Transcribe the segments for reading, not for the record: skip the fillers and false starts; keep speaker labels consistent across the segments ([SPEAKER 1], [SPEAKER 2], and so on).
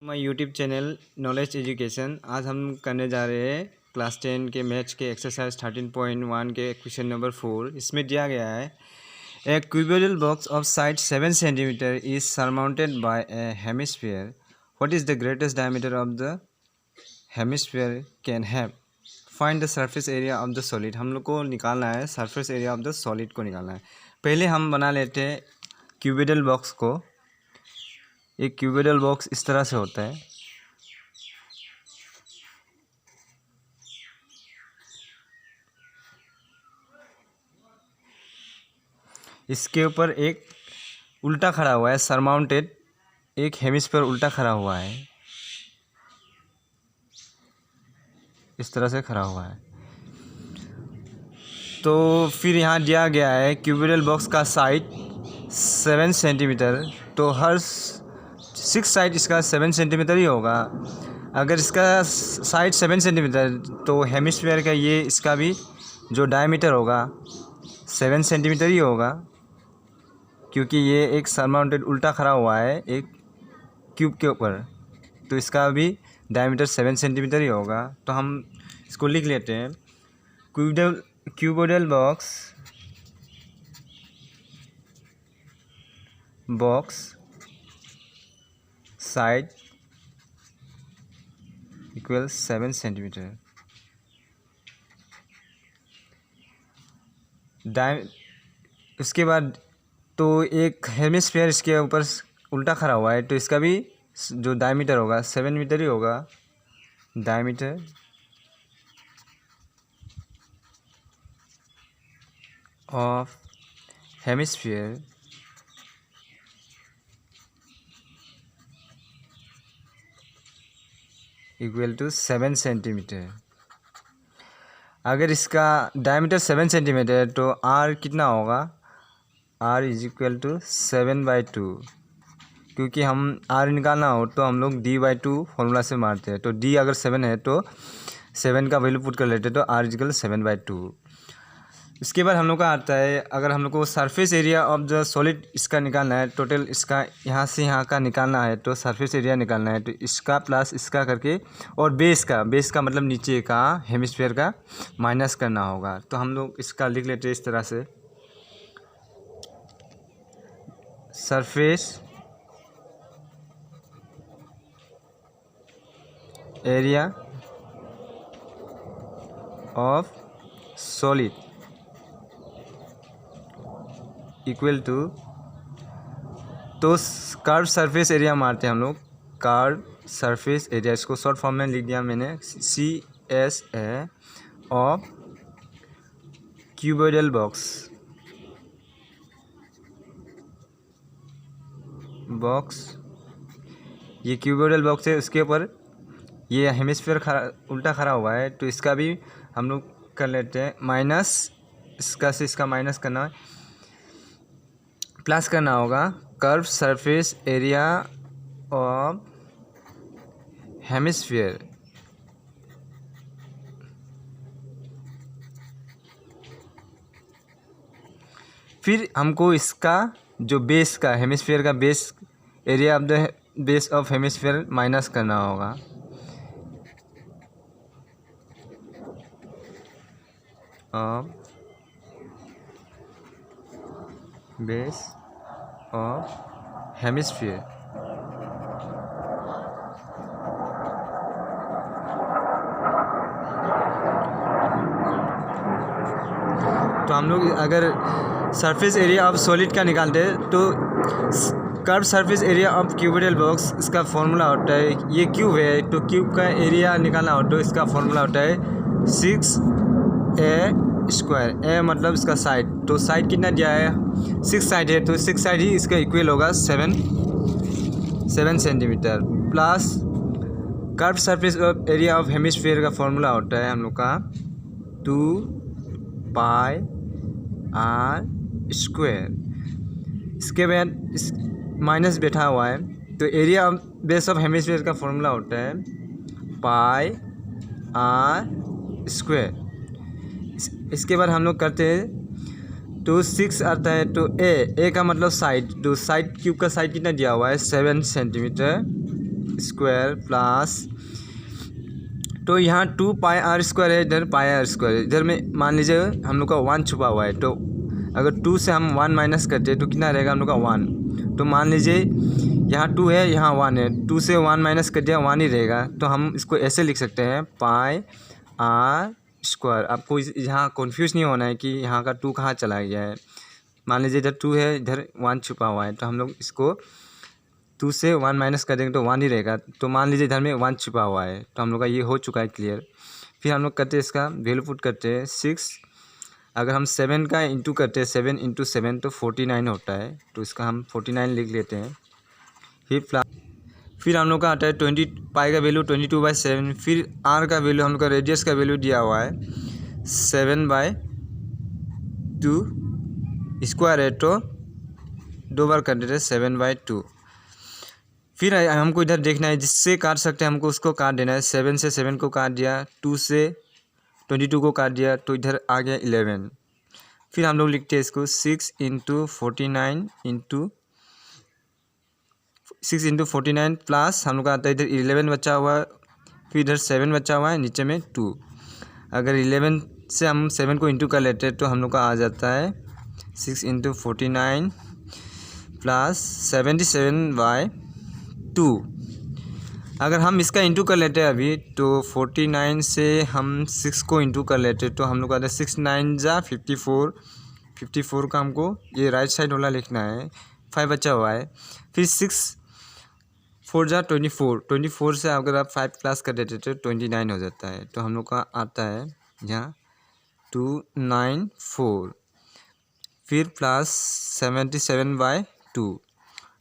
[SPEAKER 1] My YouTube channel knowledge education. आज हम करने जा रहे हैं क्लास 10 के मैथ्स के एक्सरसाइज 13.1 के क्वेश्चन नंबर 4। इसमें दिया गया है a cubical box of side 7 centimetre is surmounted by a hemisphere. What is the greatest diameter of the hemisphere can have. Find the surface area of the solid. हम लोग को निकालना है surface area of the solid को निकालना है। पहले हम बना लेते हैं क्यूबिकल बॉक्स को। एक क्यूबिकल बॉक्स इस तरह से होता है। इसके ऊपर एक उल्टा खड़ा हुआ है, सरमाउंटेड एक हेमिस्फीयर उल्टा खड़ा हुआ है, इस तरह से खड़ा हुआ है। तो फिर यहाँ दिया गया है क्यूबिकल बॉक्स का साइड 7 सेंटीमीटर। तो हर 6 साइड इसका 7 सेंटीमीटर ही होगा। अगर इसका साइड 7 सेंटीमीटर तो हेमिस्फीयर का ये इसका भी जो डायमीटर होगा 7 सेंटीमीटर ही होगा, क्योंकि ये एक सरमाउंटेड उल्टा खड़ा हुआ है एक क्यूब के ऊपर। तो इसका भी डायमीटर 7 सेंटीमीटर ही होगा। तो हम इसको लिख लेते हैं cubical box side equal 7 centimetre. उसके बाद तो एक हेमिस्फीयर इसके ऊपर उल्टा खड़ा हुआ है, तो इसका भी जो डायमीटर होगा 7 मीटर ही होगा। Diameter of hemisphere equal to 7 centimetre. अगर इसका डायमीटर 7 सेंटीमीटर है तो आर कितना होगा, आर इज इक्वल टू 7/2। क्योंकि हम आर निकालना हो तो हम लोग d/2 फॉर्मूला से मारते हैं। तो d अगर 7 है तो 7 का वैल्यू पुट कर लेते हैं, तो आर इजिकल 7/2। इसके बाद हम लोग का आता है, अगर हम लोग को surface area of the solid इसका निकालना है, टोटल इसका यहाँ से यहाँ का निकालना है, तो सरफेस एरिया निकालना है। तो इसका प्लस इसका करके और बेस का मतलब नीचे का हेमिस्फीयर का माइनस करना होगा। तो हम लोग इसका लिख लेते हैं इस तरह से, surface area of solid equal to, तो कर्व सरफेस एरिया मारते हैं हम लोग, कर्व सरफेस एरिया, इसको शॉर्ट फॉर्म में लिख दिया मैंने CSA ऑफ क्यूबिकल बॉक्स। ये क्यूबिकल बॉक्स है, उसके ऊपर ये हेमिस्फीयर उल्टा खड़ा हुआ है। तो इसका भी हम लोग कर लेते हैं माइनस, इसका से इसका माइनस करना है, प्लस करना होगा curve surface area of hemisphere फिर हमको इसका जो बेस का हेमिस्फीयर का base area of the base of hemisphere minus करना होगा। Of base of hemisphere. तो हम लोग अगर सरफेस एरिया ऑफ सॉलिड का निकालते हैं तो curve surface area of cubical box इसका फॉर्मूला होता है, ये क्यूब है तो क्यूब का एरिया निकालना हो तो इसका फॉर्मूला होता है 6a²। ए मतलब इसका साइड, तो साइड कितना दिया है 6 साइड है, तो 6 साइड ही इसका इक्वल होगा 7 centimetre. Plus curve surface area of hemisphere का फॉर्मूला होता है हम लोग का 2πr²। इसके बाद इस माइनस बैठा हुआ है, तो area of base of hemisphere का फॉर्मूला होता है πr²। इसके बाद हम लोग करते हैं तो 6 आता है, तो ए का मतलब साइड, तो साइड क्यूब का साइड कितना दिया हुआ है 7 सेंटीमीटर। स्क्वायर प्लस, तो यहाँ 2 पाई आर स्क्वायर है, इधर पाई आर स्क्वायर है, इधर में मान लीजिए हम लोग का 1 छुपा हुआ है, तो अगर 2 से हम 1 माइनस करते हैं तो कितना रहेगा हम लोग का 1। तो मान लीजिए यहाँ 2 है, यहाँ 1 है, 2 से 1 माइनस कर दिया 1 ही रहेगा। तो हम इसको ऐसे लिख सकते हैं पाई आर स्क्वायर। आपको यहाँ कन्फ्यूज़ नहीं होना है कि यहाँ का 2 कहाँ चला गया है। मान लीजिए इधर 2 है, इधर 1 छुपा हुआ है, तो हम लोग इसको 2 से 1 माइनस कर देंगे तो 1 ही रहेगा। तो मान लीजिए इधर में 1 छुपा हुआ है, तो हम लोग का ये हो चुका है क्लियर। फिर हम लोग करते हैं इसका वैल्यू पुट करते हैं 6। अगर हम 7 का इंटू करते हैं, 7 इंटू 7 तो 49 होता है, तो इसका हम 49 लिख लेते हैं। फिर हम लोग का आता है 20 पाई का वैल्यू 22/7। फिर आर का वैल्यू हम लोग का रेडियस का वैल्यू दिया हुआ है 7/2 स्क्वायर है, तो 2 बार कर देते हैं 7/2। फिर हमको इधर देखना है जिससे काट सकते हैं, हमको उसको काट देना है। 7 से 7 को काट दिया, 2 से 22 को काट दिया, तो इधर आ गया 11। फिर हम लोग लिखते हैं इसको 6 इंटू 49 प्लस हम लोग का आता है इधर 11 बचा हुआ है, फिर इधर 7 बचा हुआ है, नीचे में 2। अगर 11 से हम 7 को इंटू कर लेते हैं तो हम लोग का आ जाता है 6 इंटू 49 प्लस 77/2। अगर हम इसका इंटू कर लेते हैं अभी, तो 49 से हम 6 को इंटू कर लेते हैं तो हम लोग का आता है 6 9 जा 54। 54 का हमको ये राइट साइड वाला लिखना है, 5 बचा हुआ है। फिर 6 4 जा 24। 24 से अगर आप 5 प्लस कर देते तो 29 हो जाता है। तो हम लोग का आता है यहाँ 294, फिर प्लस 77/2।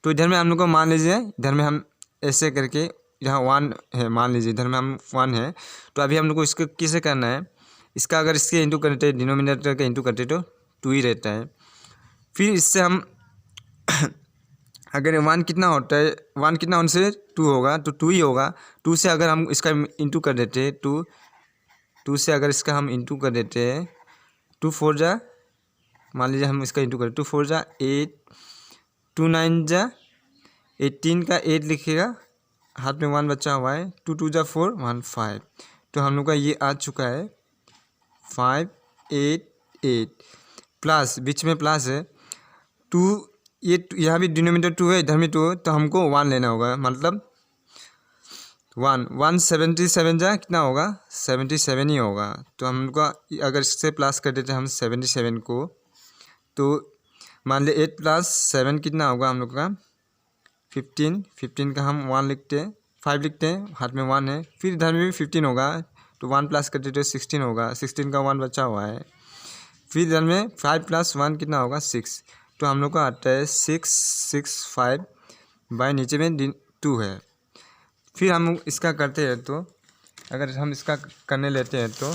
[SPEAKER 1] तो इधर में हम लोग को मान लीजिए, इधर में हम ऐसे करके यहाँ 1 है, मान लीजिए इधर में हम 1 है, तो अभी हम लोग को इसको कैसे करना है, इसका अगर इसके इंटू करते हैं, डिनोमिनेटर का इंटू करते तो 2 ही रहता है। फिर इससे हम अगर 1 कितना होता है, 1 कितना होने से 2 होगा, तो 2 ही होगा। 2 से अगर हम इसका इंटू कर देते हैं, 2 से अगर इसका हम इंटू कर देते हैं, 2 4 जा, मान लीजिए हम इसका इंटू करें, 2 4 जा 8, 2 9 जा 18 का 8 लिखिएगा, हाथ में 1 बचा हुआ है, 2 2 जा 4 1 5। तो हम लोग का ये आ चुका है 588 प्लस, बीच में प्लस है 2, ये यहाँ भी डिनोमिनेटर 2 है, इधर में 2 है, तो हमको 1 लेना होगा, मतलब 177 जा कितना होगा 77 ही होगा। तो हम लोग का अगर इससे प्लस कर देते हैं हम 77 को, तो मान ले 8 प्लस 7 कितना होगा हम लोग का 15। 15 का हम 1 लिखते हैं, 5 लिखते हैं, हाथ में 1 है। फिर इधर में भी 15 होगा, तो 1 प्लस कर देते 16 होगा, 16 का 1 बचा हुआ है। फिर इधर में 5 प्लस 1 कितना होगा 6। तो हम लोग का आता है 665 बाय नीचे में 2 है। फिर हम इसका करते हैं, तो अगर हम इसका करने लेते हैं तो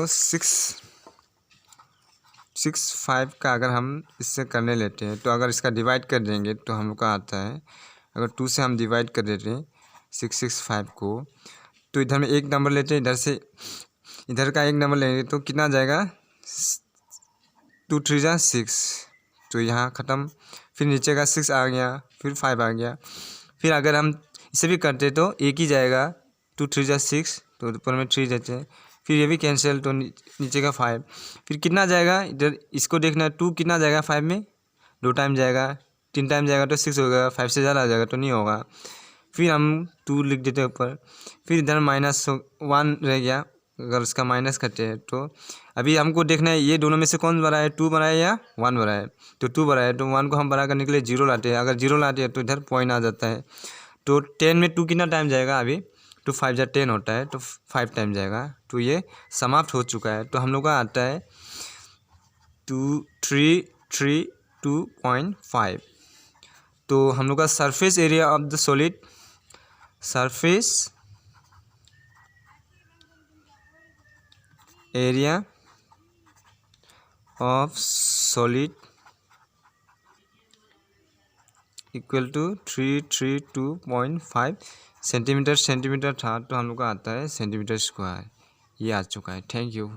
[SPEAKER 1] 665 का अगर हम इससे करने लेते हैं, तो अगर इसका डिवाइड कर देंगे तो हम लोग का आता है, अगर 2 से हम डिवाइड कर देते हैं 665 को, तो इधर में एक नंबर लेते हैं, इधर से इधर का एक नंबर लेंगे तो कितना जाएगा 2 3 जा 6, तो यहाँ ख़त्म। फिर नीचे का 6 आ गया, फिर 5 आ गया। फिर अगर हम इसे भी करते तो एक ही जाएगा, 2 3 जा 6, तो ऊपर में 3 देते हैं। फिर ये भी कैंसिल, तो नीचे का 5। फिर कितना जाएगा, इधर इसको देखना है, 2 कितना जाएगा 5 में, 2 टाइम जाएगा, 3 टाइम जाएगा तो 6 होगा, 5 से ज़्यादा आ जाएगा तो नहीं होगा। फिर हम 2 लिख देते हैं ऊपर। फिर इधर -1 रह गया, अगर उसका माइनस करते हैं तो अभी हमको देखना है ये दोनों में से कौन बड़ा है, 2 बड़ा है या 1 बड़ा है। तो 2 बड़ा है, तो 1 को हम बड़ा करने के लिए 0 लाते हैं। अगर 0 लाते हैं तो इधर पॉइंट आ जाता है। तो 10 में 2 कितना टाइम जाएगा, अभी 2 5 जा 10 होता है, तो 5 टाइम जाएगा। तो ये समाप्त हो चुका है। तो हम लोग का आता है 2332.5। तो हम लोग का surface area of the solid, surface area of solid equal to 332.5 centimetre था, तो हम लोग का आता है सेंटीमीटर स्क्वायर। ये आ चुका है। Thank you.